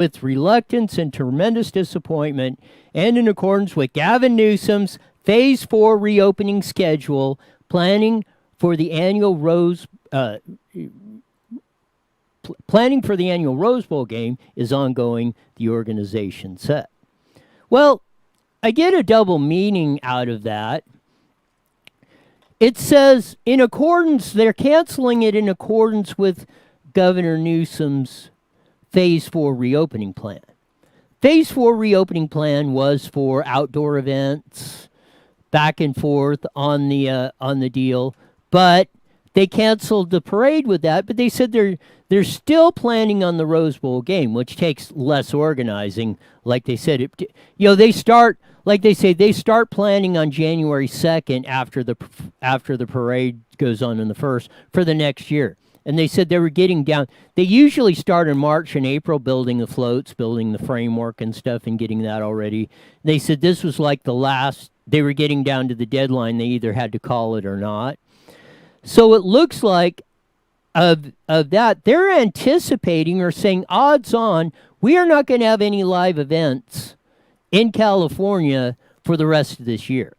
with reluctance and tremendous disappointment, and in accordance with Gavin Newsom's Phase 4 reopening schedule, planning for the annual planning for the annual Rose Bowl game is ongoing, the organization said. Well, I get a double meaning out of that. It says they're canceling it in accordance with Governor Newsom's Phase 4 reopening plan. Phase 4 reopening plan was for outdoor events, back and forth on the deal, but they canceled the parade with that. But they said they're still planning on the Rose Bowl game, which takes less organizing. Like they said, they start they start planning on January 2nd after the parade goes on the 1st for the next year. And they said they were getting down. They usually start in March and April building the floats, building the framework and stuff, and getting that already. They said this was like the last. They were getting down to the deadline. They either had to call it or not. So it looks like of that they're anticipating or saying odds on we are not going to have any live events in California for the rest of this year.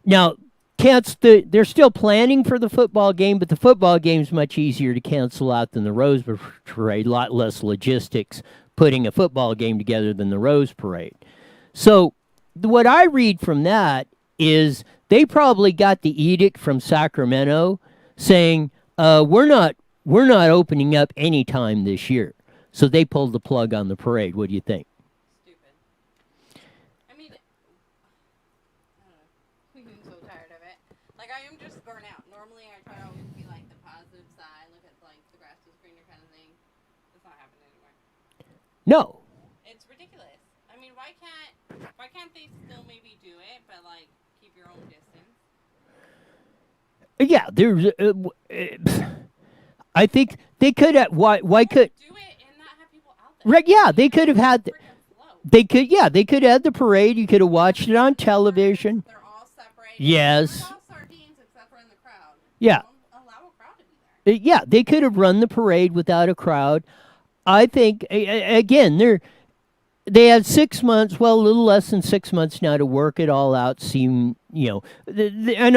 Now, they're still planning for the football game, but the football game is much easier to cancel out than the Rose Parade. A lot less logistics putting a football game together than the Rose Parade. So what I read from that is they probably got the edict from Sacramento saying we're not opening up anytime this year. So they pulled the plug on the parade. What do you think? Stupid. I mean, I don't know. I'm so tired of it. Like, I am just burnt out. Normally, I try to always be like the positive side, look at like the grass is greener kind of thing. It's not happening anymore. No. It's ridiculous. I mean, why can't they still maybe do it, but like keep your own distance? Yeah, there's. I think they could have. Why could? Do it and not have people out there. Right? Yeah, they could have had. They could. Yeah, they could have had the parade. You could have watched it on television. They're all separated. Yes. We're all sardines except for in the crowd. Yeah. Don't allow a crowd to be there. Yeah, they could have run the parade without a crowd. I think again they had 6 months, well, a little less than 6 months now to work it all out. And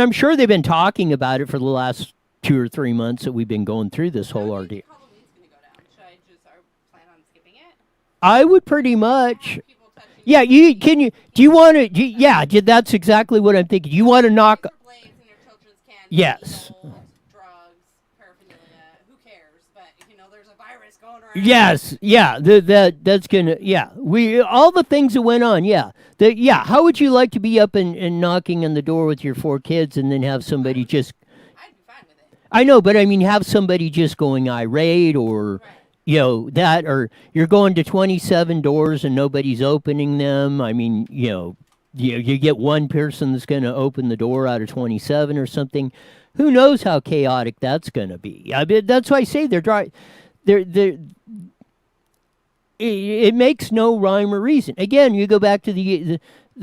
I'm sure they've been talking about it for the last 2 or 3 months that we've been going through this whole ordeal. Halloween's gonna go down. Should I just plan on skipping it? I would pretty much. People touching. Yeah, do you want to? Yeah, that's exactly what I'm thinking. You want to knock? Blades in your children's candy. Yes. Mold, drugs, paraphernalia. Who cares? But there's a virus going around. Yes, yeah, that's gonna, yeah. All the things that went on, yeah. How would you like to be up and knocking on the door with your 4 kids and then have somebody just? I'd be fine with it. I know, but I mean, have somebody just going irate or, Right. That, or you're going to 27 doors and nobody's opening them. I mean, you get one person that's going to open the door out of 27 or something. Who knows how chaotic that's going to be? I mean, that's why I say it makes no rhyme or reason. Again, you go back to the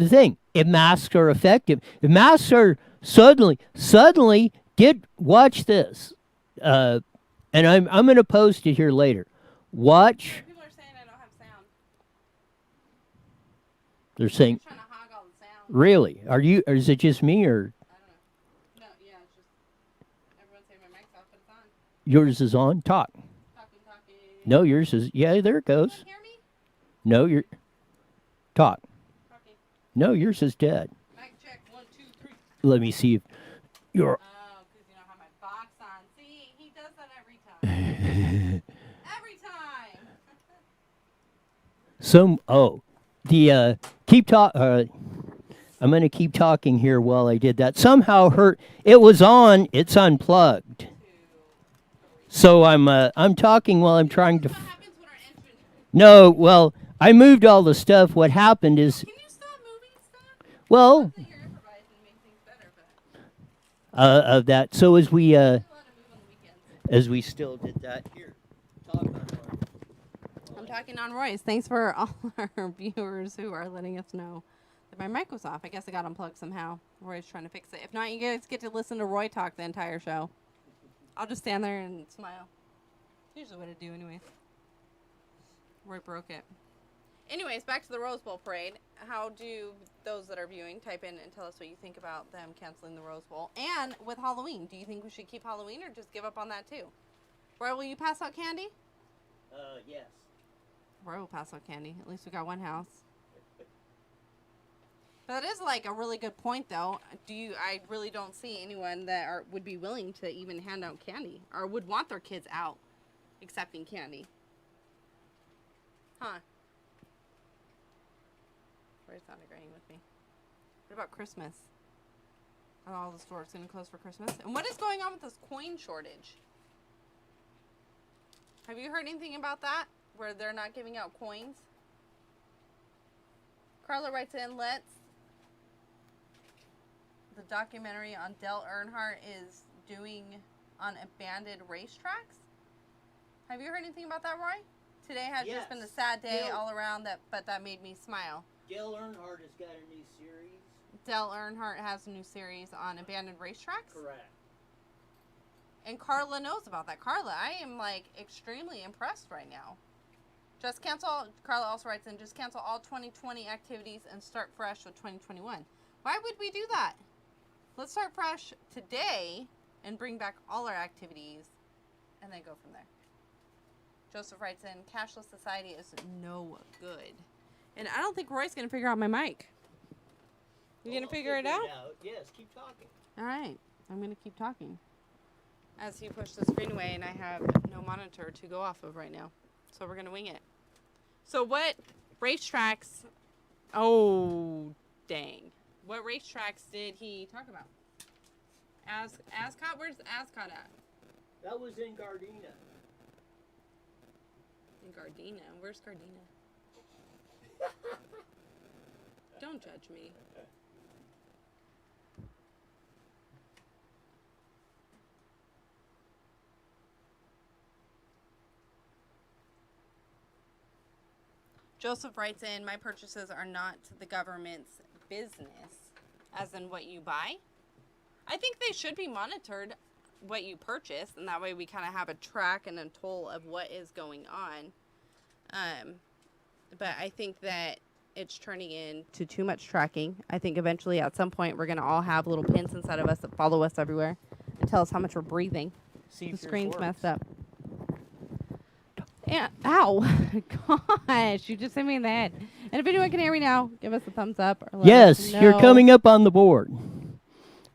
thing. If masks are effective, if masks are suddenly watch this, and I'm going to post it here later. Watch. People are saying I don't have sound. They're saying, I'm trying to hog all the sound. really? Or is it just me or I don't know. No, yeah, it's just everyone's saying my mic's off, but it's on. yours is on? Talk. Talking. No, yours is. Yeah, there it Can goes. you hear me? No, you're. Talk. Talking. No, yours is dead. Mic check. 1, 2, 3. Let me see if you're. Oh, because you don't have my box on. See, he does that every time. Every time. Keep talk. I'm going to keep talking here while I did that. Somehow it was on. It's unplugged. So I'm talking while I'm trying to. What happens when our entrance? No, well, I moved all the stuff. What happened is, Can you stop moving stuff? well, Not that you're improvising and make things better, but of that. So there's a lot of move on the weekends. as we still did that here. Talk on I'm talking on Roy's. Thanks for all our viewers who are letting us know that my mic was off. I guess I got unplugged somehow. Roy's trying to fix it. If not, you guys get to listen to Roy talk the entire show. I'll just stand there and smile. Usually what I do anyway. Roy broke it. Anyways, back to the Rose Bowl parade. How do those that are viewing type in and tell us what you think about them canceling the Rose Bowl? And with Halloween, do you think we should keep Halloween or just give up on that too? Roy, will you pass out candy? Yes. Roy will pass out candy. At least we got one house. But that is like a really good point, though. I really don't see anyone that would be willing to even hand out candy or would want their kids out accepting candy. Huh. Roy's not agreeing with me. What about Christmas? Are all the stores going to close for Christmas? And what is going on with this coin shortage? Have you heard anything about that? Where they're not giving out coins? Carla writes in, the documentary on Dale Earnhardt is doing on abandoned racetracks. Have you heard anything about that, Roy? Today has just been a sad day all around, but that made me smile. Dale Earnhardt has got a new series. Dale Earnhardt has a new series on abandoned racetracks? Correct. And Carla knows about that. Carla, I am like extremely impressed right now. Just cancel, Carla also writes in, just cancel all 2020 activities and start fresh with 2021. Why would we do that? Let's start fresh today and bring back all our activities and then go from there. Joseph writes in, cashless society is no good. And I don't think Roy's going to figure out my mic. You going to figure it out? Yes, keep talking. All right. I'm going to keep talking. As you push the screen away and I have no monitor to go off of right now. So we're going to wing it. So what racetracks... Oh, dang. What racetracks did he talk about? Ascot? Where's Ascot at? That was in Gardena. In Gardena? Where's Gardena? Don't judge me. Joseph writes in, my purchases are not the government's business, as in what you buy. I think they should be monitored, what you purchase, and that way we kind of have a track and a toll of what is going on. But I think that it's turning into too much tracking. I think eventually at some point we're going to all have little pins inside of us that follow us everywhere and tell us how much we're breathing. See The screen's messed up. Yeah, ow. Gosh, you just hit me in the head. And if anyone can hear me now, give us a thumbs up. Or let Yes, us you're know. coming up on the board.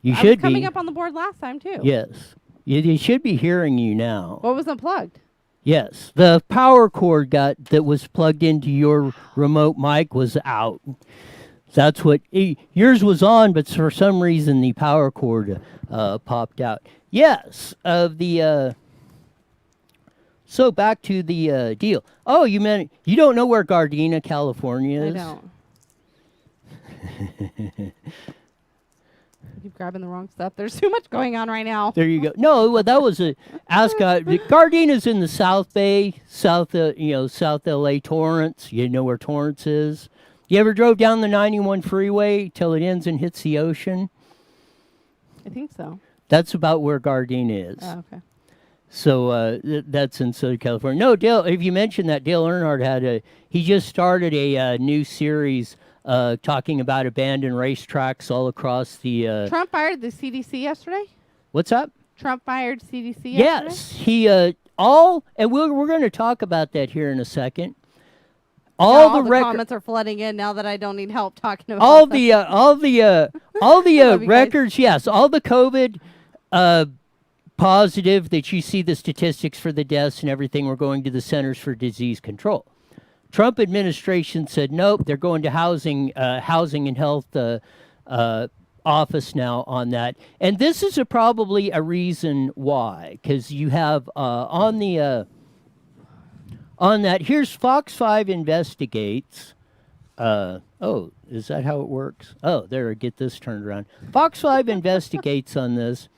You I should was coming be. up on the board last time, too. Yes. You should be hearing you now. What was unplugged? Yes. The power cord that was plugged into your remote mic was out. That's what yours was on, but for some reason the power cord popped out. Yes. So back to the deal. Oh, you don't know where Gardena, California is? I don't. I keep grabbing the wrong stuff. There's too much going on right now. There you go. No, well, that was a Ascot. Gardena's in the South Bay, South LA, Torrance. You know where Torrance is? You ever drove down the 91 freeway till it ends and hits the ocean? I think so. That's about where Gardena is. Oh, okay. So that's in Southern California. No, Dale, if you mentioned that, Dale Earnhardt he just started a new series talking about abandoned racetracks all across the... Trump fired the CDC yesterday? What's up? Trump fired CDC yesterday? Yes, and we're going to talk about that here in a second. All the comments are flooding in now that I don't need help talking about all the records. Yes, all the COVID positive that you see the statistics for the deaths and everything were going to the Centers for Disease Control. Trump administration said nope. They're going to housing and health office now on that, and this is probably a reason why, because you have on that. Here's Fox 5 investigates. Oh, is that how it works? Oh, there. Get this turned around. Fox 5 investigates on this.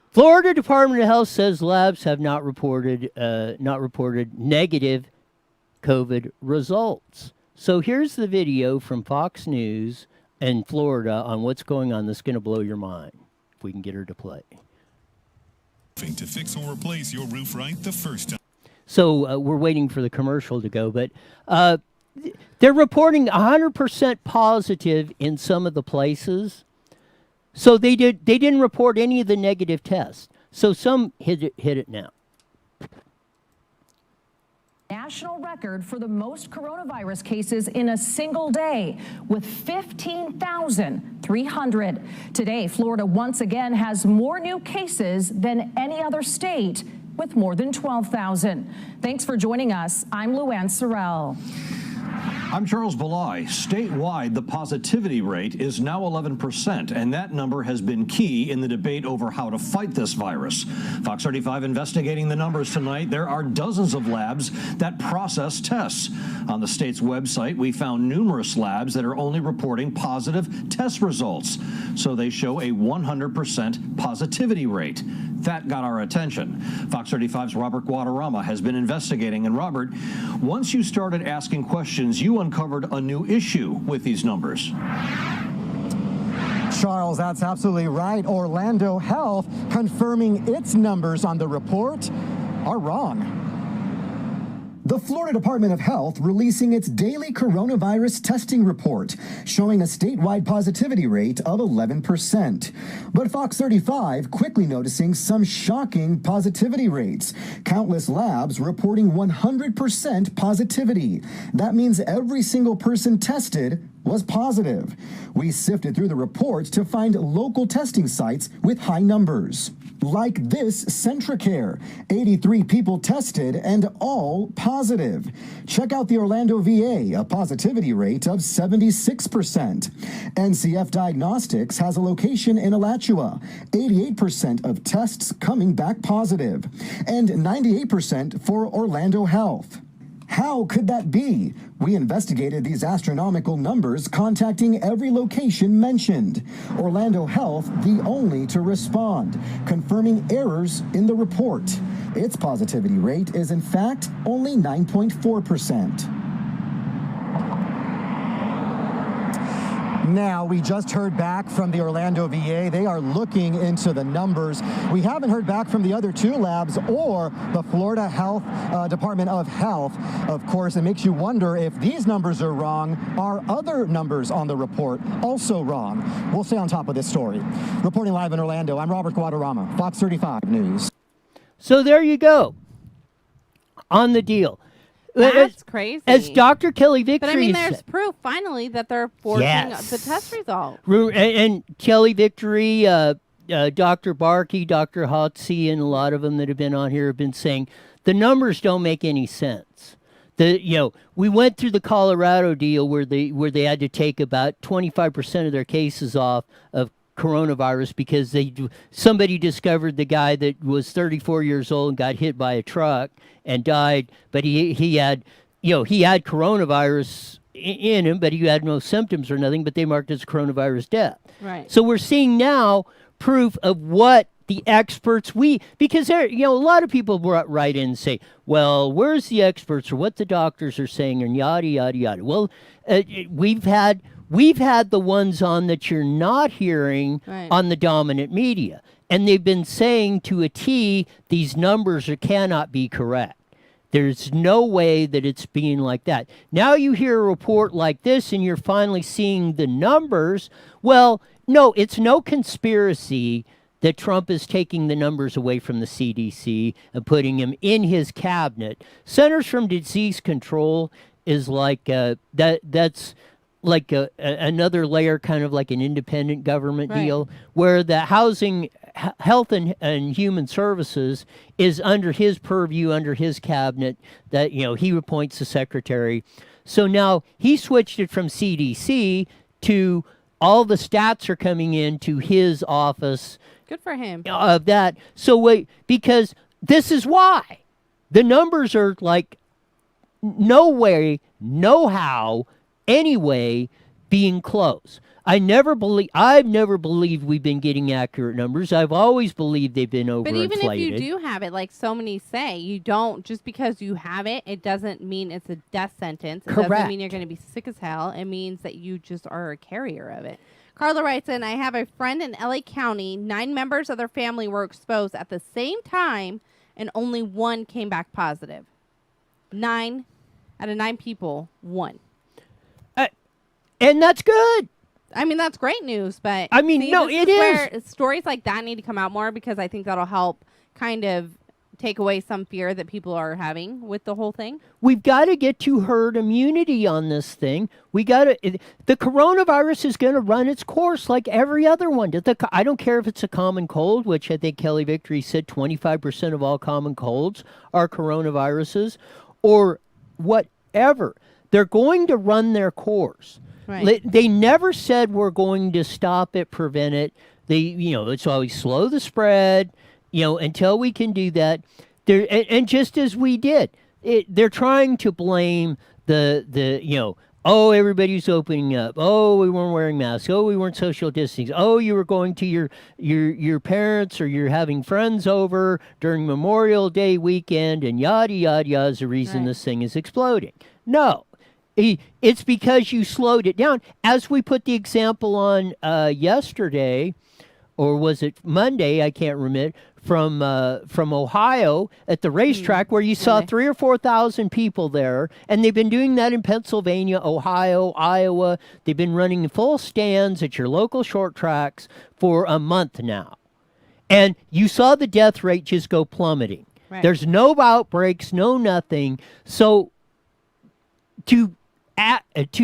Florida Department of Health says labs have not reported negative COVID results. So here's the video from Fox News in Florida on what's going on. That's going to blow your mind. If we can get her to play. To fix or replace your roof right the first time. So we're waiting for the commercial to go. But they're reporting 100% positive in some of the places. So they didn't report any of the negative tests. So some hit it now. National record for the most coronavirus cases in a single day, with 15,300. Today, Florida once again has more new cases than any other state, with more than 12,000. Thanks for joining us. I'm Luann Sorrell. I'm Charles Belay. Statewide, the positivity rate is now 11%, and that number has been key in the debate over how to fight this virus. Fox 35 investigating the numbers tonight. There are dozens of labs that process tests. On the state's website, we found numerous labs that are only reporting positive test results. So they show a 100% positivity rate. That got our attention. Fox 35's Robert Guadarrama has been investigating. And Robert, once you started asking questions, you uncovered a new issue with these numbers. Charles, that's absolutely right. Orlando Health confirming its numbers on the report are wrong. The Florida Department of Health releasing its daily coronavirus testing report, showing a statewide positivity rate of 11%. But Fox 35 quickly noticing some shocking positivity rates. Countless labs reporting 100% positivity. That means every single person tested was positive. We sifted through the reports to find local testing sites with high numbers. Like this Centracare, 83 people tested and all positive. Check out the Orlando VA, a positivity rate of 76%. NCF Diagnostics has a location in Alachua, 88% of tests coming back positive, and 98% for Orlando Health. How could that be? We investigated these astronomical numbers, contacting every location mentioned. Orlando Health, the only to respond, confirming errors in the report. Its positivity rate is in fact only 9.4%. Now, we just heard back from the Orlando VA. They are looking into the numbers. We haven't heard back from the other two labs or the Florida Department of Health. Of course, it makes you wonder if these numbers are wrong. Are other numbers on the report also wrong? We'll stay on top of this story. Reporting live in Orlando, I'm Robert Guadarrama, Fox 35 News. So there you go. On the deal. That's crazy. As Dr. Kelly Victory But I mean, said- there's proof finally that they're forging Yes. the test result. And Kelly Victory, Dr. Barkey, Dr. Hotsey, and a lot of them that have been on here have been saying the numbers don't make any sense. We went through the Colorado deal where they had to take about 25% of their cases off of coronavirus because somebody discovered the guy that was 34 years old and got hit by a truck and died, but he had coronavirus in him, but he had no symptoms or nothing, but they marked it as coronavirus death. Right. So we're seeing now proof of what the experts because there, a lot of people write in and say, well, where's the experts or what the doctors are saying and yada yada yada. Well, we've had the ones on that you're not hearing on the dominant media, and they've been saying to a T, these numbers cannot be correct. There's no way that it's being like that. Now you hear a report like this and you're finally seeing the numbers. Well, no, it's no conspiracy that Trump is taking the numbers away from the CDC and putting them in his cabinet. Centers for Disease Control is like that's like another layer, kind of like an independent government deal, where the housing, health and human services is under his purview, under his cabinet, that he appoints the secretary. So now he switched it from CDC to all the stats are coming into his office. Good for him. Of that. So wait, because this is why the numbers are like no way, no how, anyway being close. I've never believed we've been getting accurate numbers. I've always believed they've been overinflated. But even if you do have it, like so many say, you don't, just because you have it, it doesn't mean it's a death sentence. It doesn't mean you're going to be sick as hell. It means that you just are a carrier of it. Carla writes in, I have a friend in LA County. 9 members of their family were exposed at the same time, and only 1 came back positive. 9 out of 9 people won. And that's good. I mean, that's great news, but I mean, no, this it is is. where stories like that need to come out more, because I think that'll help kind of take away some fear that people are having with the whole thing. We've got to get to herd immunity on this thing. We got to. The coronavirus is going to run its course like every other one. I don't care if it's a common cold, which I think Kelly Victory said 25% of all common colds are coronaviruses, or whatever. They're going to run their course. Right. They never said we're going to stop it, prevent it. It's always slow the spread. Until we can do that, and just as we did, they're trying to blame oh, everybody's opening up. Oh, we weren't wearing masks. Oh, we weren't social distancing. Oh, you were going to your parents, or you're having friends over during Memorial Day weekend, and yada yada yada is the reason this thing is exploding. No. It's because you slowed it down. As we put the example on yesterday, or was it Monday? I can't remember. From Ohio at the racetrack, where you saw 3,000 or 4,000 people there, and they've been doing that in Pennsylvania, Ohio, Iowa. They've been running full stands at your local short tracks for a month now, and you saw the death rate just go plummeting. Right. There's no outbreaks, no nothing. So to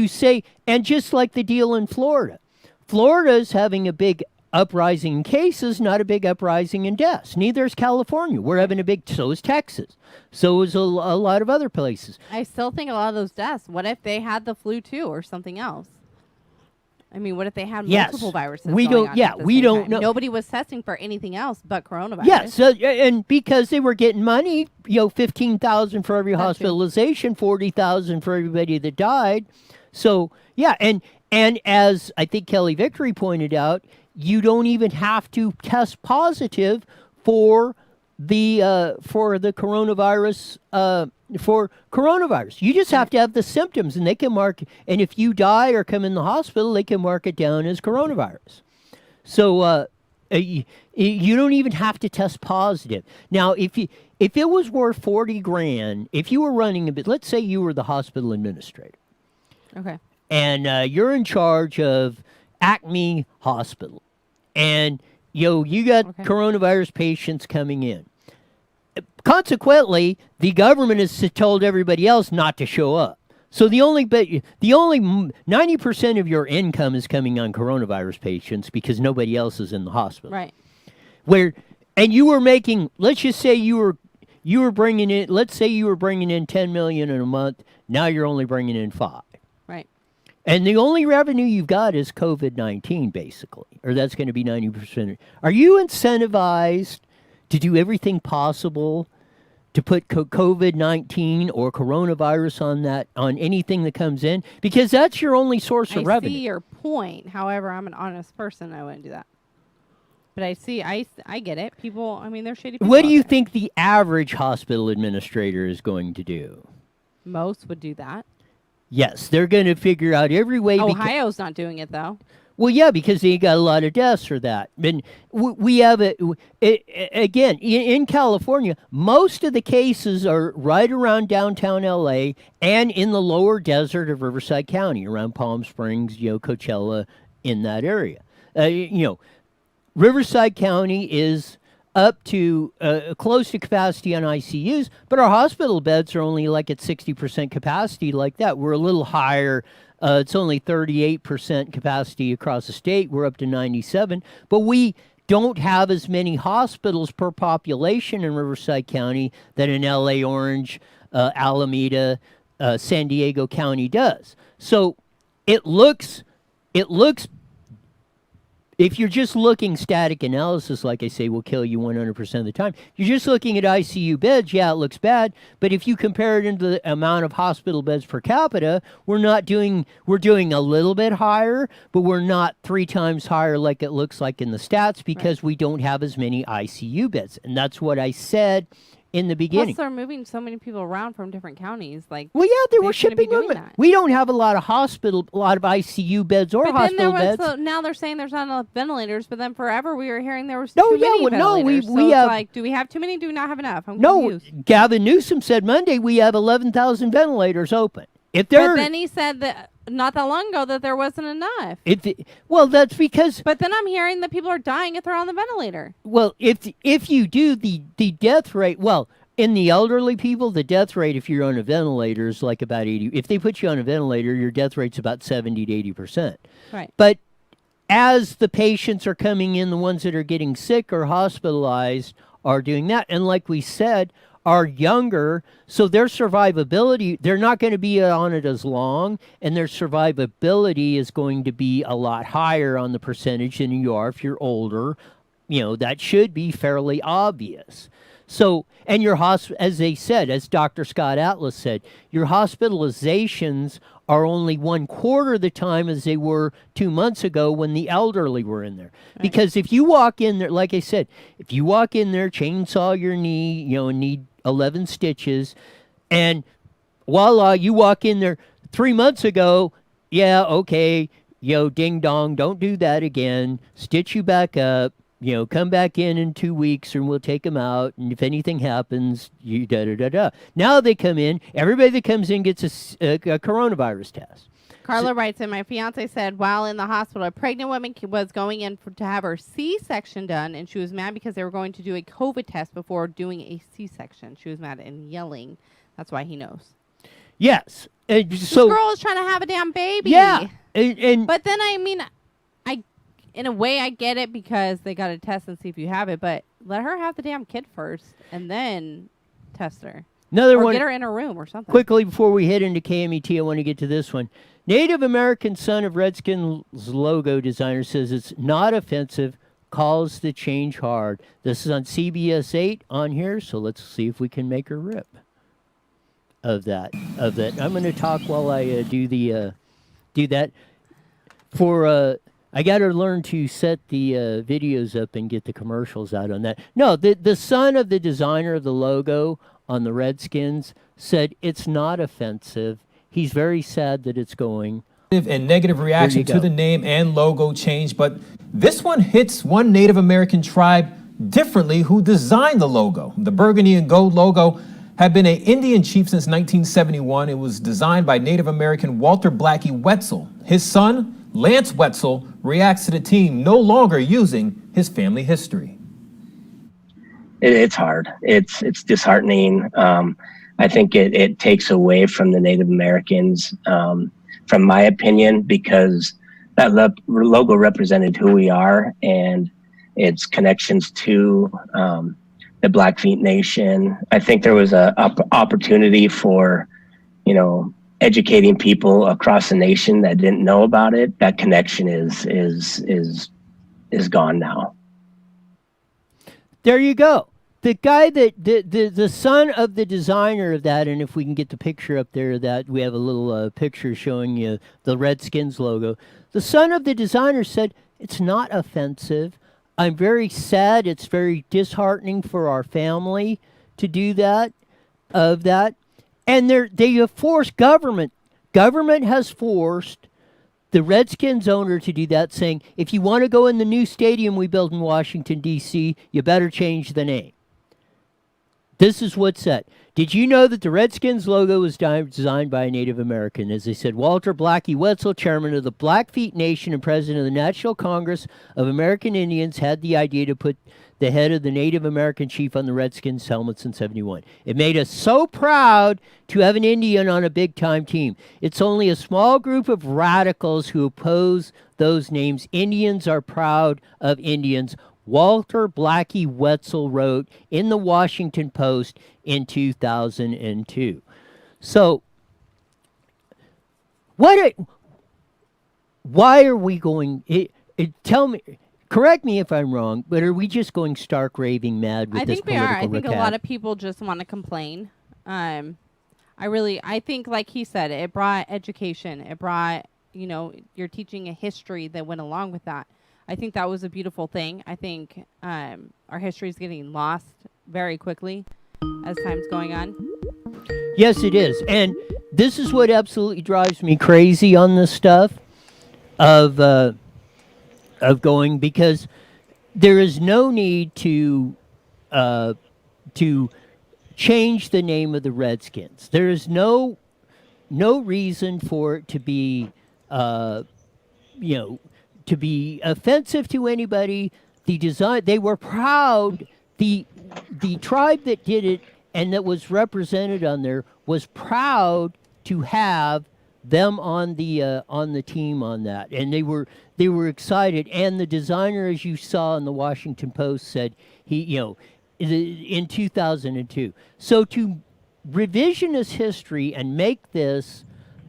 say, and just like the deal in Florida, Florida's having a big uprising in cases, not a big uprising in deaths. Neither is California. We're having so is Texas. So is a lot of other places. I still think a lot of those deaths, what if they had the flu too, or something else? I mean, what if they had multiple viruses? We going don't. on Yeah, at the we same don't time? know. Nobody was testing for anything else but coronavirus. Yes, and because they were getting money, $15,000 for every That too. hospitalization, $40,000 for everybody that died. So yeah, and as I think Kelly Victory pointed out, you don't even have to test positive for the coronavirus. For coronavirus, you just have to have the symptoms, and they can mark. And if you die or come in the hospital, they can mark it down as coronavirus. So you don't even have to test positive. Now, if it was worth $40,000, if you were running a bit, let's say you were the hospital administrator, Okay. and you're in charge of Acme Hospital, and you got coronavirus patients coming in. Consequently, the government has told everybody else not to show up. So the only 90% of your income is coming on coronavirus patients because nobody else is in the hospital. Right. And you were making, let's just say you were bringing in, let's say you were bringing in $10 million in a month. Now you're only bringing in $5 million. Right. And the only revenue you've got is COVID-19, basically, or that's going to be 90%. Are you incentivized to do everything possible to put COVID-19 or coronavirus on anything that comes in? Because that's your only source of revenue. I see your point. However, I'm an honest person. I wouldn't do that. But I get it. People, I mean, they're shady people. What do you out there. think the average hospital administrator is going to do? Most would do that. Yes, they're going to figure out every way. Ohio's not doing it, though. Well, yeah, because they got a lot of deaths for that. And we have again, in California, most of the cases are right around downtown L.A. and in the lower desert of Riverside County, around Palm Springs, Coachella, in that area. Riverside County is up to close to capacity on ICUs, but our hospital beds are only like at 60% capacity like that. We're a little higher. It's only 38% capacity across the state. We're up to 97%. But we don't have as many hospitals per population in Riverside County that in LA Orange, Alameda, San Diego County does. So it looks if you're just looking static analysis, like I say, will kill you 100% of the time. You're just looking at ICU beds, yeah, it looks bad. But if you compare it into the amount of hospital beds per capita, we're doing a little bit higher, but we're not 3 times higher like it looks like in the stats because we don't have as many ICU beds. And that's what I said in the beginning. Plus, they're moving so many people around from different counties. Like, Well, yeah, they were they shouldn't be shipping doing them. that. We don't have a lot of ICU beds or but then there hospital was beds. now they're saying there's not enough ventilators. But then forever we were hearing there was No, too yeah, many well, no, ventilators. we so have- it's like, do we have too many? Do we not have enough? I'm No, confused. Gavin Newsom said Monday we have 11,000 ventilators open. If there, But then he said that not that long ago that there wasn't enough. well, that's because But then I'm hearing that people are dying if they're on the ventilator. well, if you do the death rate, well, in the elderly people, the death rate if you're on a ventilator is like about 80. If they put you on a ventilator, your death rate's about 70 to 80%. Right. But as the patients are coming in, the ones that are getting sick or hospitalized are doing that. And like we said, are younger, so their survivability, they're not going to be on it as long, and their survivability is going to be a lot higher on the percentage than you are if you're older. That should be fairly obvious. So, and as they said, as Dr. Scott Atlas said, your hospitalizations are only 1/4 the time as they were 2 months ago when the elderly were in there. Right. Because if you walk in there, like I said, if you walk in there, chainsaw your knee, and need 11 stitches, and voila, you walk in there 3 months ago, yeah, okay, ding dong, don't do that again, stitch you back up, come back in 2 weeks and we'll take them out. And if anything happens, you da-da-da-da. Now they come in. Everybody that comes in gets a coronavirus test. Carla writes in, my fiance said while in the hospital, a pregnant woman was going in to have her C-section done, and she was mad because they were going to do a COVID test before doing a C-section. She was mad and yelling. That's why he knows. Yes. So this girl is trying to have a damn baby. Yeah. But then, in a way, I get it because they got to test and see if you have it, but let her have the damn kid first and then test her. Another or one. Get her in her room or something. Quickly, before we head into KMET, I want to get to this one. Native American son of Redskins logo designer says it's not offensive, calls the change hard. This is on CBS 8 on here, so let's see if we can make her rip of that. I'm going to talk while I do that. I got to learn to set the videos up and get the commercials out on that. No, the son of the designer of the logo on the Redskins said it's not offensive. He's very sad that it's going. And negative reaction to the name and logo change, but this one hits one Native American tribe differently who designed the logo. The burgundy and gold logo had been an Indian chief since 1971. It was designed by Native American Walter Blackie Wetzel. His son, Lance Wetzel, reacts to the team no longer using his family history. It's hard. It's disheartening. I think it takes away from the Native Americans, from my opinion, because that logo represented who we are and its connections to the Blackfeet Nation. I think there was a opportunity for, educating people across the nation that didn't know about it. That connection is gone now. There you go. The guy that the son of the designer of that, and if we can get the picture up there, that we have a little picture showing you the Redskins logo. The son of the designer said it's not offensive. I'm very sad. It's very disheartening for our family to do that, and they have forced government. Government has forced the Redskins owner to do that, saying if you want to go in the new stadium we built in Washington D.C., you better change the name. This is what's said. Did you know that the Redskins logo was designed by a Native American? As they said, Walter Blackie Wetzel, chairman of the Blackfeet Nation and president of the National Congress of American Indians, had the idea to put the head of the Native American chief on the Redskins helmets in 1971. It made us so proud to have an Indian on a big-time team. It's only a small group of radicals who oppose those names. Indians are proud of Indians. Walter Blackie Wetzel wrote in the Washington Post in 2002. So, why are we going? Tell me, correct me if I'm wrong, but are we just going stark raving mad with I this think we political are. I think recap? a lot of people just want to complain. I think, like he said, it brought education. It brought, you're teaching a history that went along with that. I think that was a beautiful thing. I think our history is getting lost very quickly. as time's going on. Yes, it is. And this is what absolutely drives me crazy on this stuff of going, because there is no need to change the name of the Redskins. There is no reason for it to be to be offensive to anybody. They were proud. The tribe that did it and that was represented on there was proud to have them on the team on that, and they were excited. And the designer, as you saw in the Washington Post, said in 2002. So to revisionist history and make this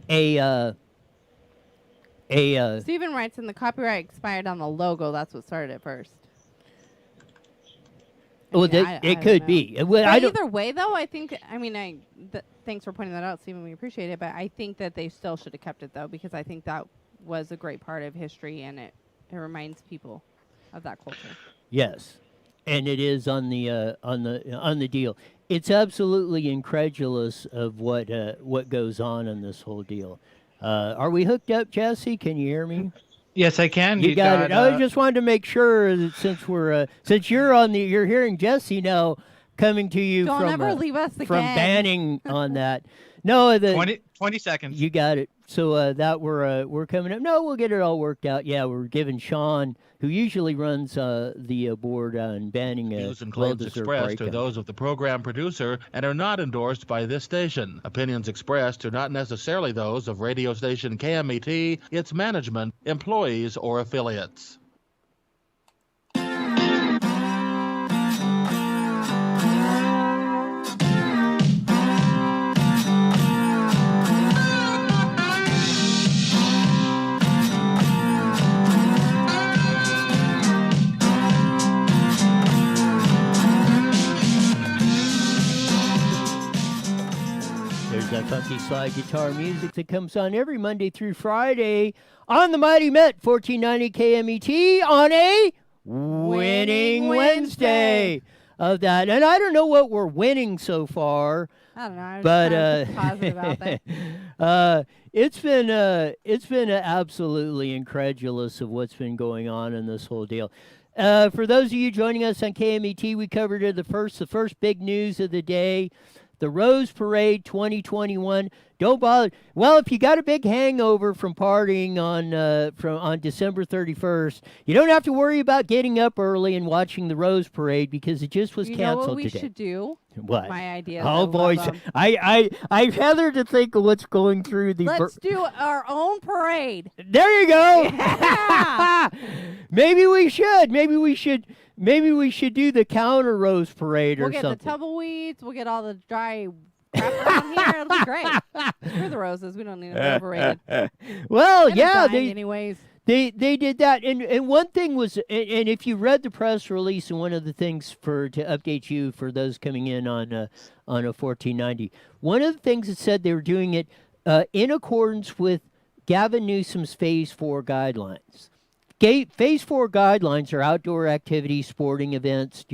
a Stephen writes in the copyright expired on the logo. That's what started it first. It could be. But either way, though, I think. Thanks for pointing that out, Stephen. We appreciate it. But I think that they still should have kept it, though, because I think that was a great part of history, and it reminds people of that culture. Yes, and it is on the deal. It's absolutely incredulous of what goes on in this whole deal. Are we hooked up, Jesse? Can you hear me? Yes, I can. You got it. I just wanted to make sure that since you're hearing Jesse now coming to you Don't from ever leave us from again. banning on that. No, 20 seconds. You got it. So that we're coming up. No, we'll get it all worked out. Yeah, we're giving Sean, who usually runs the board on banning views and claims expressed are those of the program producer and are not endorsed by this station. Opinions expressed are not necessarily those of radio station KMET, its management, employees, or affiliates. That funky slide guitar music that comes on every Monday through Friday on the Mighty Met 1490 KMET on a winning Wednesday of that. And I don't know what we're winning so far. I don't know. But positive out there. it's been absolutely incredulous of what's been going on in this whole deal. For those of you joining us on KMET, we covered the first big news of the day. The Rose Parade 2021. Don't bother. Well, if you got a big hangover from partying on December 31st, you don't have to worry about getting up early and watching the Rose Parade because it just was canceled today. You know what we should do? What? My idea. Oh, boy. I heather to think of what's going through the... Let's do our own parade. There you go. Yeah. Maybe we should do the counter Rose Parade or something. We'll get the tumbleweeds. We'll get all the dry crap around here. It'll be great. Screw the roses. We don't need them overrated. Well, They're yeah. dying anyways. They did that. And one thing was, and if you read the press release, and one of the things to update you for those coming in on a 1490, one of the things it said they were doing it in accordance with Gavin Newsom's Phase 4 guidelines. Phase 4 guidelines are outdoor activities, sporting events,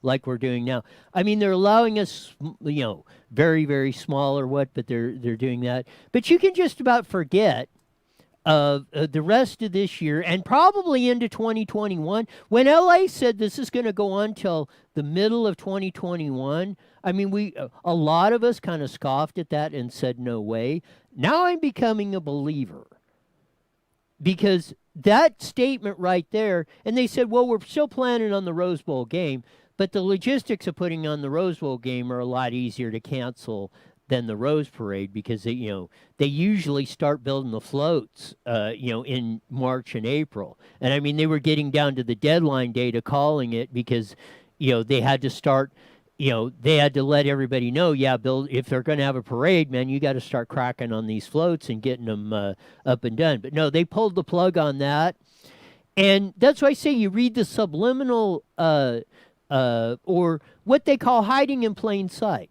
like we're doing now. I mean, they're allowing us, very, very small or what, but they're doing that. But you can just about forget of the rest of this year and probably into 2021. When LA said this is going to go on till the middle of 2021, I mean, a lot of us kind of scoffed at that and said, no way. Now I'm becoming a believer. Because that statement right there, and they said, well, we're still planning on the Rose Bowl game, but the logistics of putting on the Rose Bowl game are a lot easier to cancel than the Rose Parade because they usually start building the floats, in March and April. And I mean, they were getting down to the deadline date of calling it because, they had to start. They had to let everybody know, Bill, if they're going to have a parade, man, you got to start cracking on these floats and getting them up and done. But no, they pulled the plug on that. And that's why I say you read the subliminal or what they call hiding in plain sight.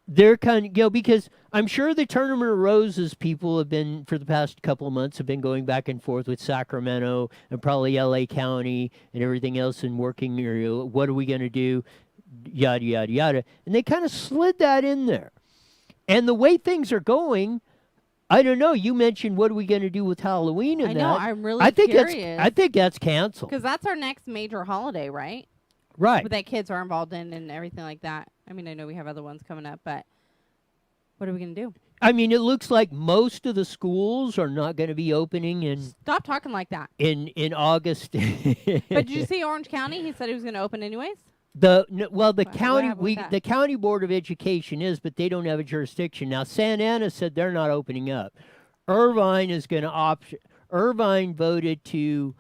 They're kind of, because I'm sure the Tournament of Roses people have been, for the past couple of months, have been going back and forth with Sacramento and probably LA County and everything else and working, what are we going to do? yada, yada, yada. And they kind of slid that in there. And the way things are going, I don't know. You mentioned what are we going to do with Halloween and I that. know. I'm really I think curious. I think that's canceled. Because that's our next major holiday, right? Right. That kids are involved in and everything like that. I mean, I know we have other ones coming up, but what are we going to do? I mean, it looks like most of the schools are not going to be opening Stop talking like that. in August. But did you see Orange County? He said he was going to open anyways. The What county happened with that? the county board of education is, but they don't have a jurisdiction now. Santa Ana said they're not opening up. Irvine is going to Irvine voted to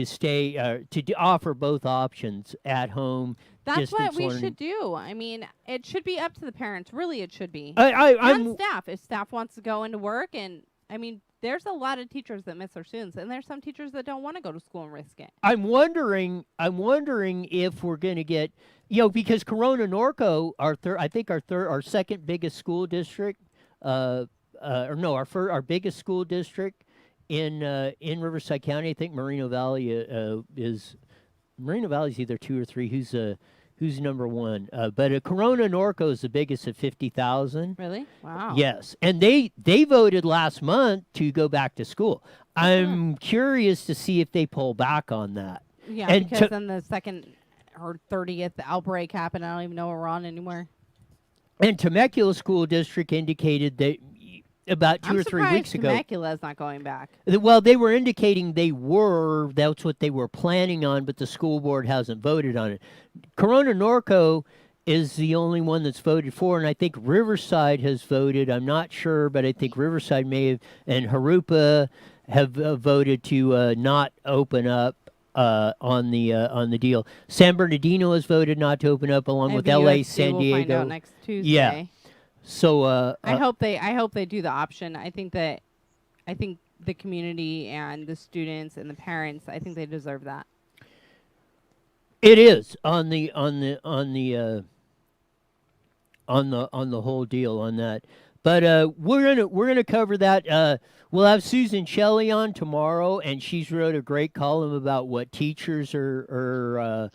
stay to offer both options at home. That's what distance we learning. should do. I mean, it should be up to the parents. Really, it should be. I'm And staff. If staff wants to go into work, and I mean, there's a lot of teachers that miss their students, and there's some teachers that don't want to go to school and risk it. I'm wondering if we're going to get, because Corona Norco, our second biggest school district, our biggest school district in Riverside County. I think Moreno Valley is either 2 or 3. Who's number one? But Corona Norco is the biggest at 50,000. Really? Wow. Yes, and they voted last month to go back to school. I'm curious to see if they pull back on that. Yeah, And because then the second or 30th outbreak happened. I don't even know where we're on anymore. And Temecula School District indicated that about 2 or 3 weeks ago. Temecula's not going back. Well, they were indicating they were. That's what they were planning on, but the school board hasn't voted on it. Corona Norco is the only one that's voted for, and I think Riverside has voted. I'm not sure, but I think Riverside may have, and Harupa have voted to not open up on the deal. San Bernardino has voted not to open up, along with LA, USC San we'll Diego. find out next Tuesday. Yeah. So I hope they do the option. I think the community and the students and the parents, I think they deserve that. it is on the whole deal on that. But we're gonna cover that. We'll have Susan Shelley on tomorrow, and she's wrote a great column about what teachers are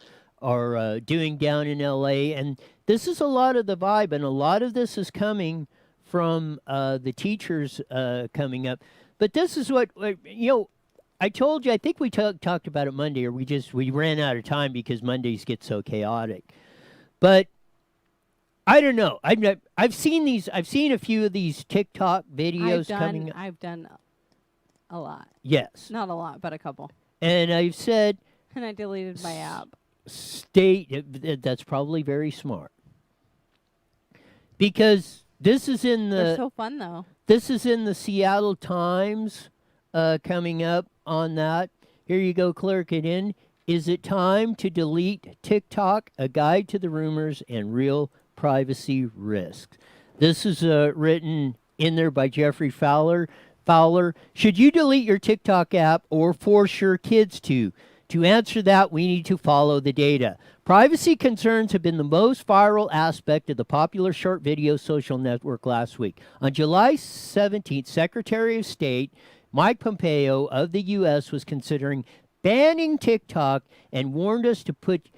doing down in LA. And this is a lot of the vibe, and a lot of this is coming from the teachers coming up. But this is what I told you. I think we talked about it Monday, or we ran out of time because Mondays get so chaotic. But I don't know. I've seen these. I've seen a few of these TikTok videos coming. I've done a lot. Yes. Not a lot, but a couple. And I've said. And I deleted my app. That's probably very smart. Because this is in the. They're so fun though. This is in the Seattle Times, coming up on that. Here you go. Clerk it in. Is it time to delete TikTok? A guide to the rumors and real privacy risks. This is written in there by Jeffrey Fowler. Should you delete your TikTok app or force your kids to? To answer that, we need to follow the data. Privacy concerns have been the most viral aspect of the popular short video social network last week. On July 17th, Secretary of State Mike Pompeo of the U.S. was considering banning TikTok and warned us to put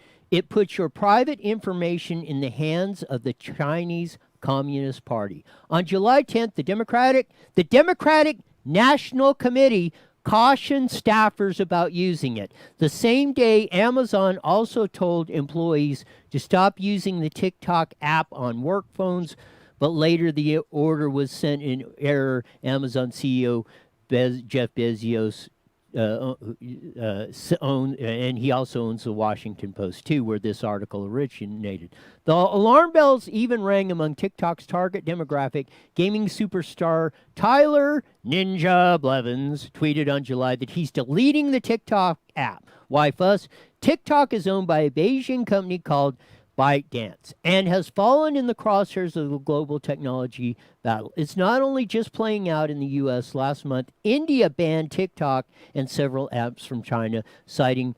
your private information in the hands of the Chinese Communist Party. On July 10th, the Democratic National Committee cautioned staffers about using it. The same day, Amazon also told employees to stop using the TikTok app on work phones, but later the order was sent in error. Amazon CEO Jeff Bezos and he also owns the Washington Post too, where this article originated. The alarm bells even rang among TikTok's target demographic. Gaming superstar Tyler Ninja Blevins tweeted on July that he's deleting the TikTok app. Why fuss? TikTok is owned by a Beijing company called ByteDance and has fallen in the crosshairs of the global technology battle. It's not only just playing out in the U.S. Last month, India banned TikTok and several apps from China, citing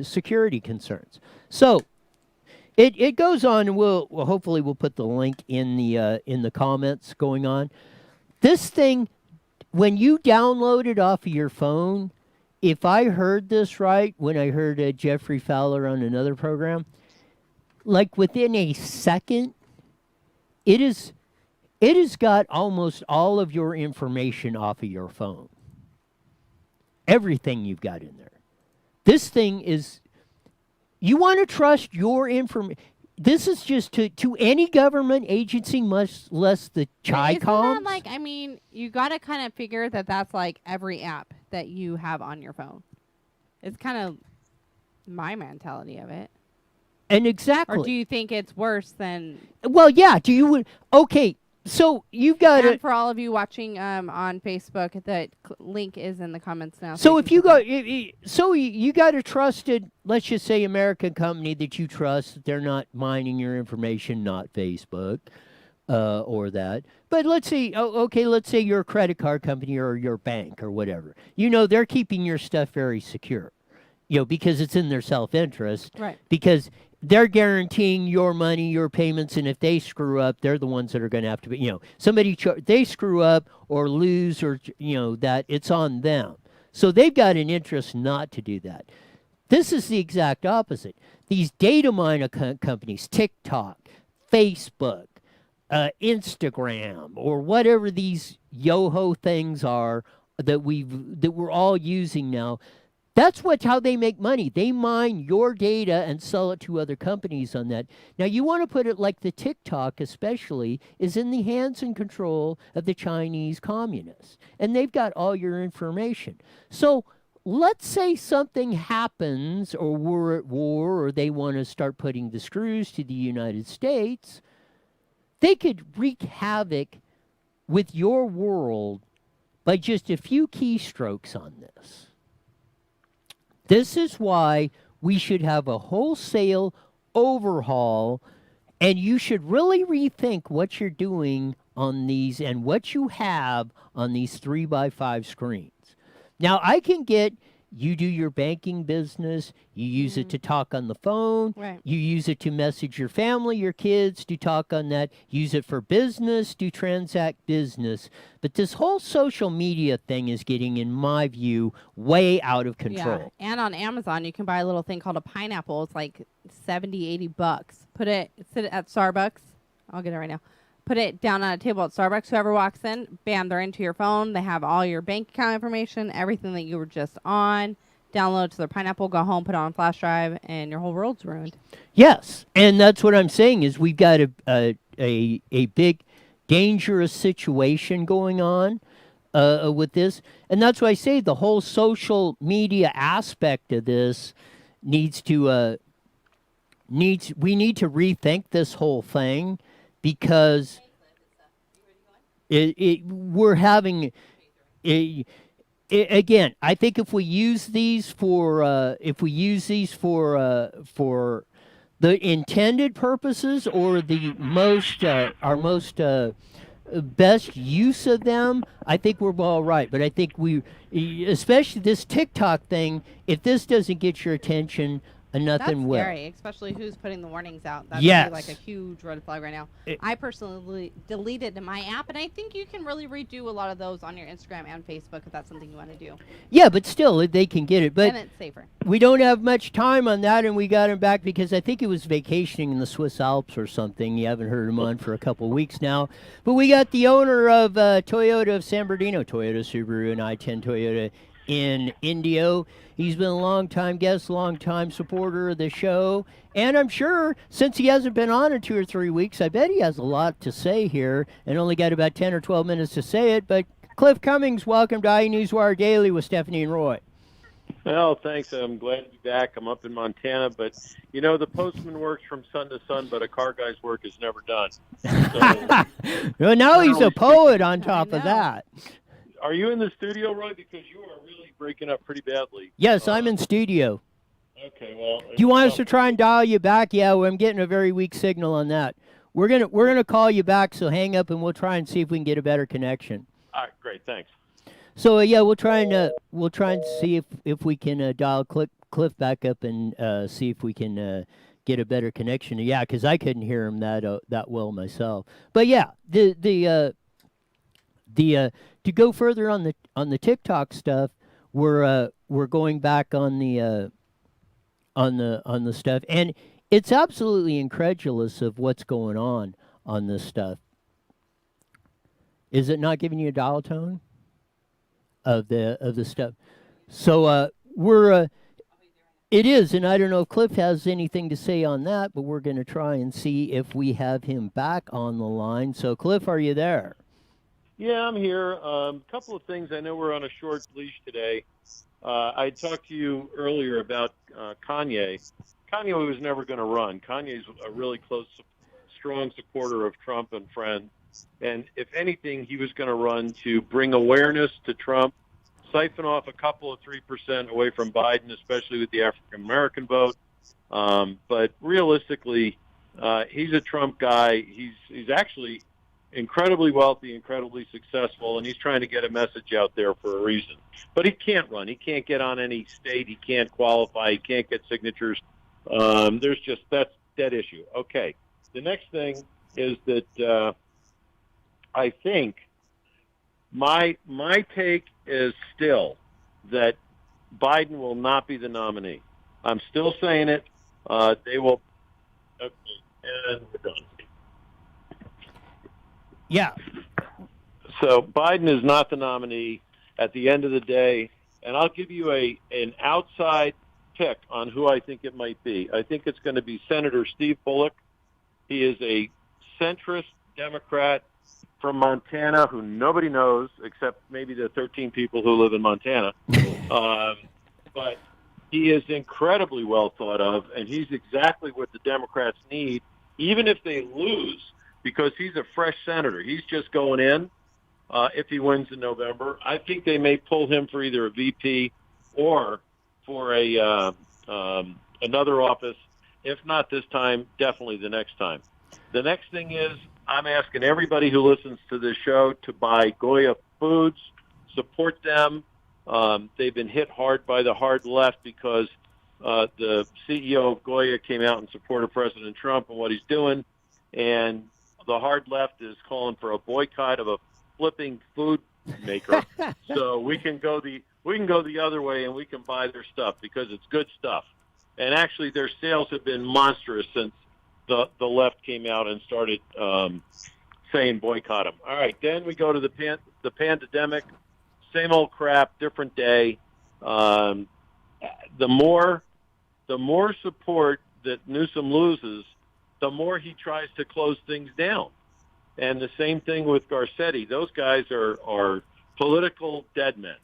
security concerns. So it goes on, and we'll hopefully put the link in the comments going on. This thing, when you download it off of your phone, if I heard this right when I heard Jeffrey Fowler on another program, like within a second, it has got almost all of your information off of your phone. Everything you've got in there. This thing is, you want to trust your information. This is just to any government agency, much less the Isn't CHICOMs. that like, I mean, you got to kind of figure that that's like every app that you have on your phone. It's kind of my mentality of it. And exactly. Or do you think it's worse than? Well, yeah. Okay. So you've got And for all of you watching on Facebook, the link is in the comments now. So you if can you click go, so you got a trusted, let's just say, American company that you trust, that they're not mining your information, not Facebook, or that. But let's say, let's say you're a credit card company or your bank or whatever. You know they're keeping your stuff very secure, because it's in their self-interest. Right. Because they're guaranteeing your money, your payments, and if they screw up, they're the ones that are going to have to be, somebody, they screw up or lose or, that it's on them. So they've got an interest not to do that. This is the exact opposite. These data miner companies, TikTok, Facebook, Instagram, or whatever these Yoho things are that we're all using now, that's how they make money. They mine your data and sell it to other companies on that. Now, you want to put it like the TikTok especially is in the hands and control of the Chinese communists. And they've got all your information. So let's say something happens or we're at war or they want to start putting the screws to the United States. They could wreak havoc with your world by just a few keystrokes on this. This is why we should have a wholesale overhaul, and you should really rethink what you're doing on these and what you have on these 3x5 screens. Now, I can get you do your banking business, you use it to talk on the phone, Right. you use it to message your family, your kids, to talk on that, use it for business, to transact business. But this whole social media thing is getting, in my view, way out of control. Yeah. And on Amazon, you can buy a little thing called a pineapple. It's like $70, $80. Sit it at Starbucks. I'll get it right now. Put it down on a table at Starbucks. Whoever walks in, bam, they're into your phone. They have all your bank account information, everything that you were just on. Download it to their pineapple, go home, put it on a flash drive, and your whole world's ruined. Yes, and that's what I'm saying is we've got a big, dangerous situation going on with this. And that's why I say the whole social media aspect of this we need to rethink this whole thing. Because we're having again. I think if we use these for the intended purposes or the most our most best use of them, I think we're all right. But I think especially this TikTok thing, if this doesn't get your attention, nothing will. That's scary, especially who's putting the warnings out. That's Yes. like a huge red flag right now. I personally deleted my app, and I think you can really redo a lot of those on your Instagram and Facebook if that's something you want to do. Yeah, but still, they can get it. But and it's safer. we don't have much time on that, and we got him back because I think he was vacationing in the Swiss Alps or something. You haven't heard him on for a couple of weeks now. But we got the owner of Toyota of San Bernardino, Toyota, Subaru, and I-10 Toyota in Indio. He's been a long-time guest, long-time supporter of the show. And I'm sure, since he hasn't been on in 2 or 3 weeks, I bet he has a lot to say here and only got about 10 or 12 minutes to say it. But Cliff Cummings, welcome to iNewsWire Daily with Stephanie and Roy. Well, thanks. I'm glad to be back. I'm up in Montana, but, the postman works from sun to sun, but a car guy's work is never done. So, well, now he's a poet on top of that. Are you in the studio, Roy? Because you are really breaking up pretty badly. Yes, I'm in studio. Okay, well. Do you want us to try and dial you back? Yeah, I'm getting a very weak signal on that. We're gonna call you back, so hang up and we'll try and see if we can get a better connection. All right, great, thanks. So yeah, we'll try and see if we can dial Cliff back up and see if we can get a better connection. Yeah, because I couldn't hear him that well myself. But yeah, to go further on the TikTok stuff, we're we're going back on the stuff, and it's absolutely incredulous of what's going on this stuff. Is it not giving you a dial tone of the stuff? So we're it is, and I don't know if Cliff has anything to say on that, but we're going to try and see if we have him back on the line. So Cliff, are you there? Yeah, I'm here. A couple of things. I know we're on a short leash today. I talked to you earlier about Kanye. Kanye was never going to run. Kanye's a really close, strong supporter of Trump and friend. And if anything, he was going to run to bring awareness to Trump, siphon off a couple of 3% away from Biden, especially with the African-American vote. But realistically, he's a Trump guy. He's actually incredibly wealthy, incredibly successful, and he's trying to get a message out there for a reason. But he can't run. He can't get on any state. He can't qualify. He can't get signatures. That's dead issue. Okay. The next thing is that I think my take is still that Biden will not be the nominee. I'm still saying it. They will. Okay, and we're done. Yeah. So Biden is not the nominee at the end of the day, and I'll give you an outside pick on who I think it might be. I think it's going to be Senator Steve Bullock. He is a centrist Democrat from Montana who nobody knows except maybe the 13 people who live in Montana. But he is incredibly well thought of, and he's exactly what the Democrats need, even if they lose, because he's a fresh senator. He's just going in if he wins in November. I think they may pull him for either a VP or for another office. If not this time, definitely the next time. The next thing is I'm asking everybody who listens to this show to buy Goya Foods, support them. They've been hit hard by the hard left because the CEO of Goya came out in support of President Trump and what he's doing, and the hard left is calling for a boycott of a flipping food maker. So we can go the other way and we can buy their stuff because it's good stuff. And actually, their sales have been monstrous since the left came out and started saying boycott them. All right, then we go to the pandemic. Same old crap, different day. The more support that Newsom loses, the more he tries to close things down. And the same thing with Garcetti. Those guys are political dead men.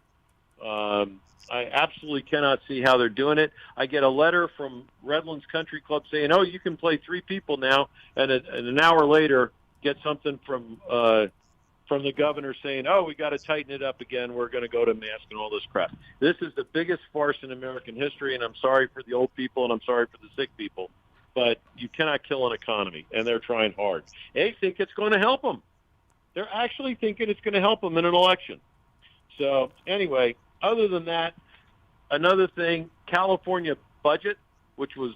I absolutely cannot see how they're doing it. I get a letter from Redlands Country Club saying, "Oh, you can play 3 people now," and an hour later get something from the governor saying, "Oh, we got to tighten it up again. We're going to go to mask and all this crap." This is the biggest farce in American history, and I'm sorry for the old people and I'm sorry for the sick people, but you cannot kill an economy, and they're trying hard. They think it's going to help them. They're actually thinking it's going to help them in an election. So anyway, other than that, another thing, California budget, which was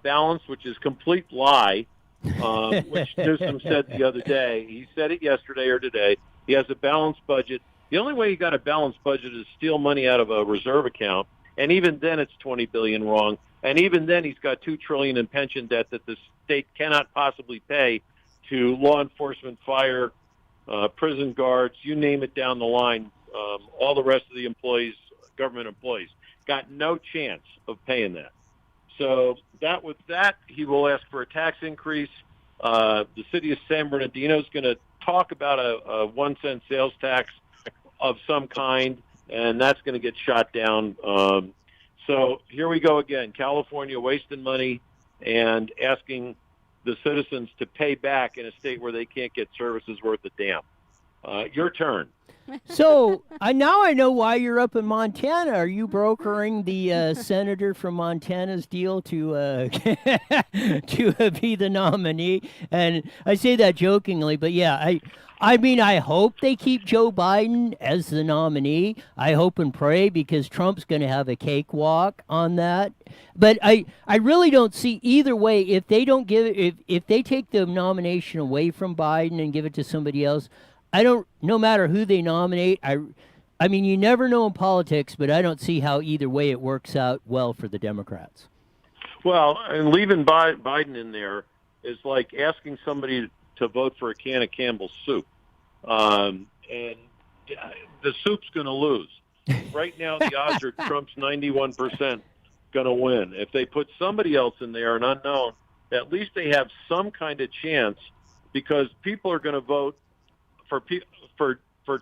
balanced, which is complete lie, which Newsom said the other day. He said it yesterday or today. He has a balanced budget. The only way you got a balanced budget is steal money out of a reserve account, and even then it's $20 billion wrong. And even then he's got $2 trillion in pension debt that the state cannot possibly pay to law enforcement, fire, prison guards, you name it down the line. All the rest of the employees, government employees, got no chance of paying that. So with that, he will ask for a tax increase. The city of San Bernardino is going to talk about a 1-cent sales tax of some kind, and that's going to get shot down. So here we go again, California wasting money and asking the citizens to pay back in a state where they can't get services worth a damn. Your turn. So now I know why you're up in Montana. Are you brokering the senator from Montana's deal to be the nominee? And I say that jokingly, but yeah, I mean, I hope they keep Joe Biden as the nominee. I hope and pray, because Trump's going to have a cakewalk on that. But I really don't see either way. If they don't if they take the nomination away from Biden and give it to somebody else, no matter who they nominate, I mean, you never know in politics, but I don't see how either way it works out well for the Democrats. Well, and leaving Biden in there is like asking somebody to vote for a can of Campbell's soup. And the soup's going to lose. Right now, the odds are Trump's 91% going to win. If they put somebody else in there, an unknown, at least they have some kind of chance, because people are going to vote for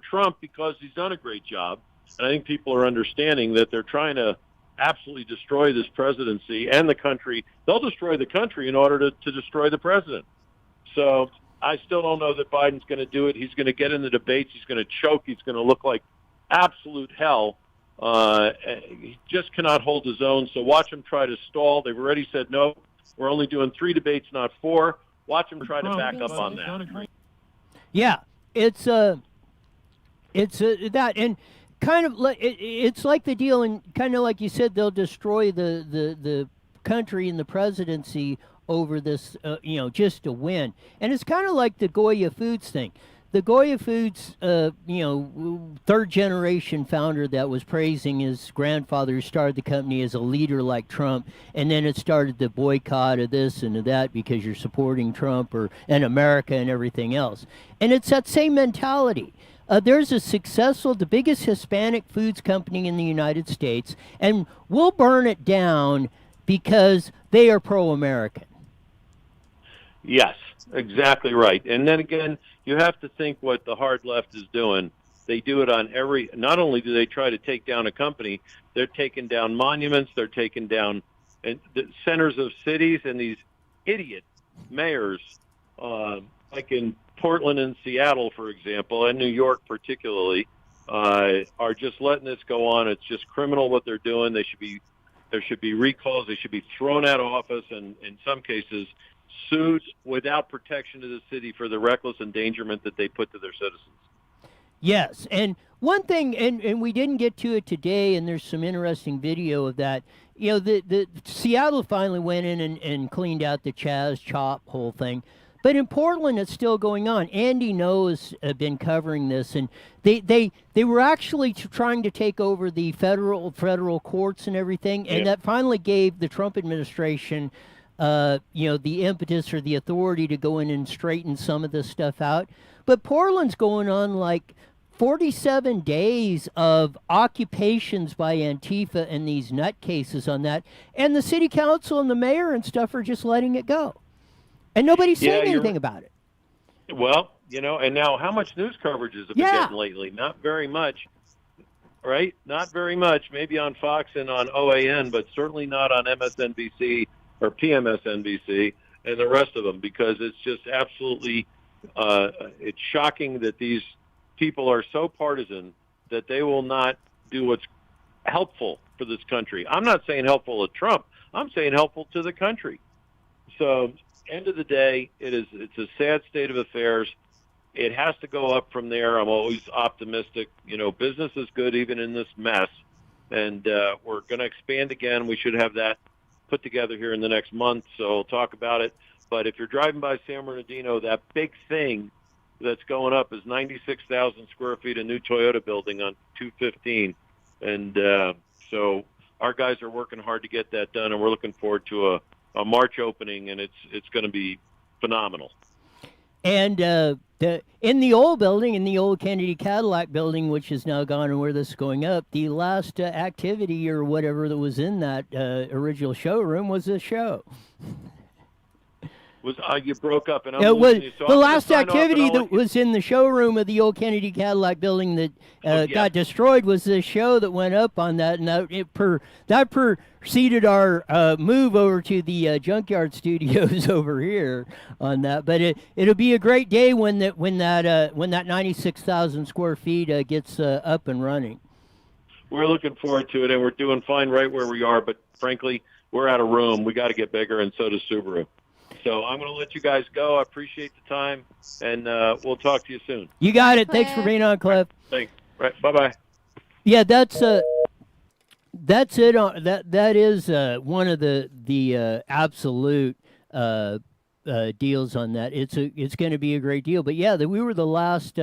Trump because he's done a great job. And I think people are understanding that they're trying to absolutely destroy this presidency and the country. They'll destroy the country in order to destroy the president. So I still don't know that Biden's going to do it. He's going to get in the debates. He's going to choke. He's going to look like absolute hell. He just cannot hold his own. So watch him try to stall. They've already said, no, we're only doing 3 debates, not 4. Watch him try to back up on that. Yeah, it's that, and kind of like it's like the deal, and kind of like you said, they'll destroy the country and the presidency over this, just to win. And it's kind of like the Goya Foods thing. The Goya Foods, third generation founder that was praising his grandfather who started the company as a leader like Trump, and then it started the boycott of this and of that because you're supporting Trump and America and everything else. And it's that same mentality. There's the biggest Hispanic foods company in the United States, and we'll burn it down because they are pro-American. Yes, exactly right. And then again, you have to think what the hard left is doing. They do it on not only do they try to take down a company, they're taking down monuments, they're taking down the centers of cities, and these idiot mayors, like in Portland and Seattle, for example, and New York particularly, are just letting this go on. It's just criminal what they're doing. There should be recalls. They should be thrown out of office, and in some cases sued without protection to the city for the reckless endangerment that they put to their citizens. Yes, and one thing, and we didn't get to it today, and there's some interesting video of that. The Seattle finally went in and cleaned out the Chaz Chop whole thing. But in Portland, it's still going on. Andy Ngo has been covering this, and they were actually trying to take over the federal courts and everything, and that finally gave the Trump administration, the impetus or the authority to go in and straighten some of this stuff out. But Portland's going on like 47 days of occupations by Antifa and these nutcases on that, and the city council and the mayor and stuff are just letting it go. And nobody's saying anything about it. Well, and now how much news coverage has it been getting lately? Not very much, right? Not very much. Maybe on Fox and on OAN, but certainly not on MSNBC or PMSNBC and the rest of them, because it's just absolutely it's shocking that these people are so partisan that they will not do what's helpful for this country. I'm not saying helpful to Trump. I'm saying helpful to the country. So end of the day, it's a sad state of affairs. It has to go up from there. I'm always optimistic. Business is good even in this mess, and we're going to expand again. We should have that put together here in the next month, so we'll talk about it. But if you're driving by San Bernardino, that big thing that's going up is 96,000 square feet, a new Toyota building on 215. And so our guys are working hard to get that done, and we're looking forward to a March opening, and it's going to be phenomenal. And in the old building, in the old Kennedy Cadillac building, which is now gone and where this is going up, the last activity or whatever that was in that original showroom was a show. You broke up, and it was the last activity that was in the showroom of the old Kennedy Cadillac building that got destroyed was the show that went up on that, and that preceded our move over to the Junkyard Studios over here on that. But it'll be a great day when that 96,000 square feet gets up and running. We're looking forward to it, and we're doing fine right where we are. But frankly, we're out of room. We got to get bigger, and so does Subaru. So I'm going to let you guys go. I appreciate the time, and we'll talk to you soon. You got it. Thanks for being on, Cliff. Thanks. Right. Bye-bye. Yeah, that's it. That is one of the absolute deals on that. It's going to be a great deal. But yeah, we were the last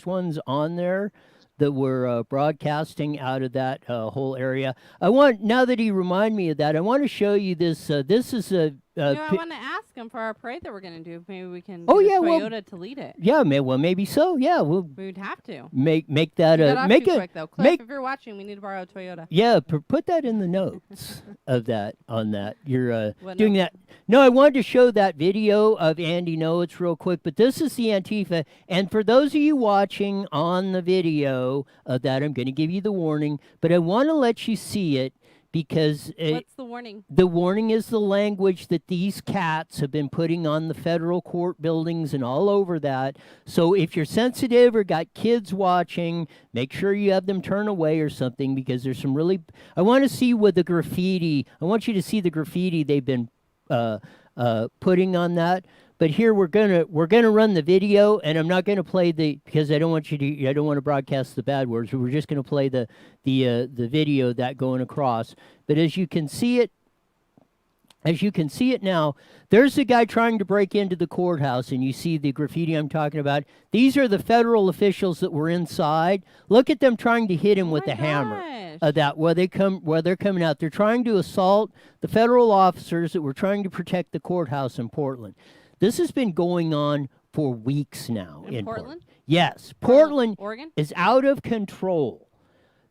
ones on there. that we're broadcasting out of that whole area. Now that he reminded me of that, I want to show you this. This is a. I want to ask him for our parade that we're going to do. Maybe we can Oh, get yeah, a well- Toyota to lead it. Yeah, maybe so. Yeah, we'll We would have to. make that We got off make too it quick, though. Cliff, make if you're watching, we need to borrow a Toyota. yeah. Put that in the notes of that on that. You're What doing notes? that. No, I wanted to show that video of Andy Noetz real quick, but this is the Antifa. And for those of you watching on the video of that, I'm going to give you the warning, but I want to let you see it because What's the warning? the warning is the language that these cats have been putting on the federal court buildings and all over that. So if you're sensitive or got kids watching, make sure you have them turn away or something because there's some really. I want to see with the graffiti. I want you to see the graffiti they've been putting on that. But here we're gonna run the video, and I'm not gonna play because I don't want to broadcast the bad words. We're just gonna play the video that going across. But as you can see it now, there's a guy trying to break into the courthouse, and you see the graffiti I'm talking about. These are the federal officials that were inside. Look at them trying to hit him with a hammer. Where they're coming out. They're trying to assault the federal officers that were trying to protect the courthouse in Portland. This has been going on for weeks now In Portland? Yes, Portland Oregon? is out of control.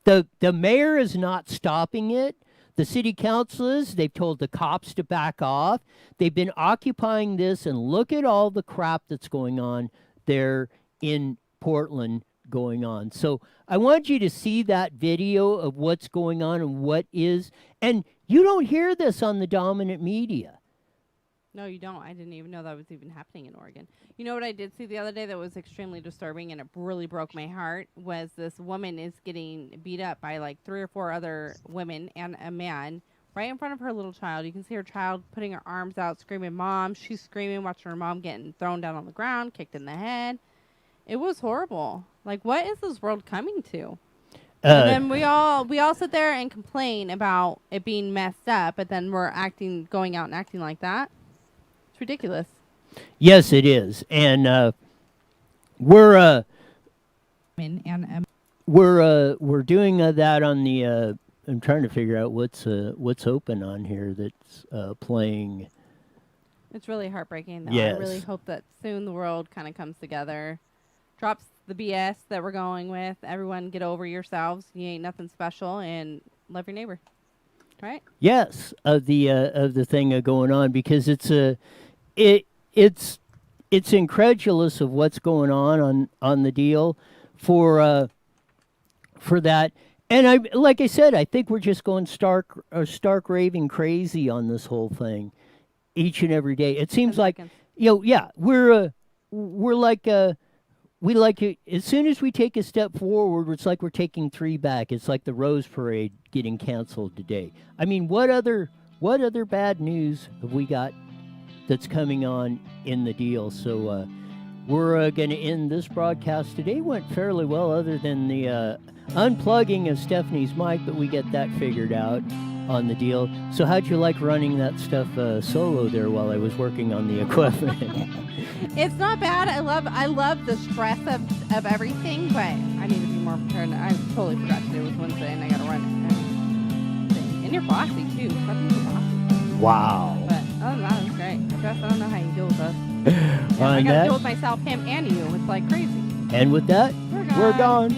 The mayor is not stopping it. The city council is. They've told the cops to back off. They've been occupying this, and look at all the crap that's going on there in Portland going on. So I want you to see that video of what's going on and what is, and you don't hear this on the dominant media. No, you don't. I didn't even know that was even happening in Oregon. You know what I did see the other day that was extremely disturbing and it really broke my heart was this woman is getting beat up by like 3 or 4 other women and a man right in front of her little child. You can see her child putting her arms out, screaming, "Mom." She's screaming, watching her mom getting thrown down on the ground, kicked in the head. It was horrible. Like, what is this world coming to? And then we all sit there and complain about it being messed up, but then we're going out and acting like that. It's ridiculous. Yes, it is, and we're doing that on the. I'm trying to figure out what's open on here that's playing. It's really heartbreaking, though. Yes. I really hope that soon the world kind of comes together, drops the BS that we're going with. Everyone get over yourselves. You ain't nothing special, and love your neighbor. Right? Yes, of the thing going on because it's incredulous of what's going on the deal for that. And like I said, I think we're just going stark raving crazy on this whole thing each and every day. It seems like we're like we like it, as soon as we take a step forward, it's like we're taking 3 back. It's like the Rose Parade getting canceled today. I mean, what other bad news have we got that's coming on in the deal? So we're going to end this broadcast today. Went fairly well, other than the unplugging of Stephanie's mic, but we get that figured out on the deal. So how'd you like running that stuff solo there while I was working on the equipment? It's not bad. I love the stress of everything, but I need to be more prepared. I totally forgot today was Wednesday, and I got to run thing. And you're bossy too. Some people bossy. Wow. But other than that, it's great. I don't know how you deal with us. I got to deal with myself, him, and you. It's like crazy. And with that, we're gone.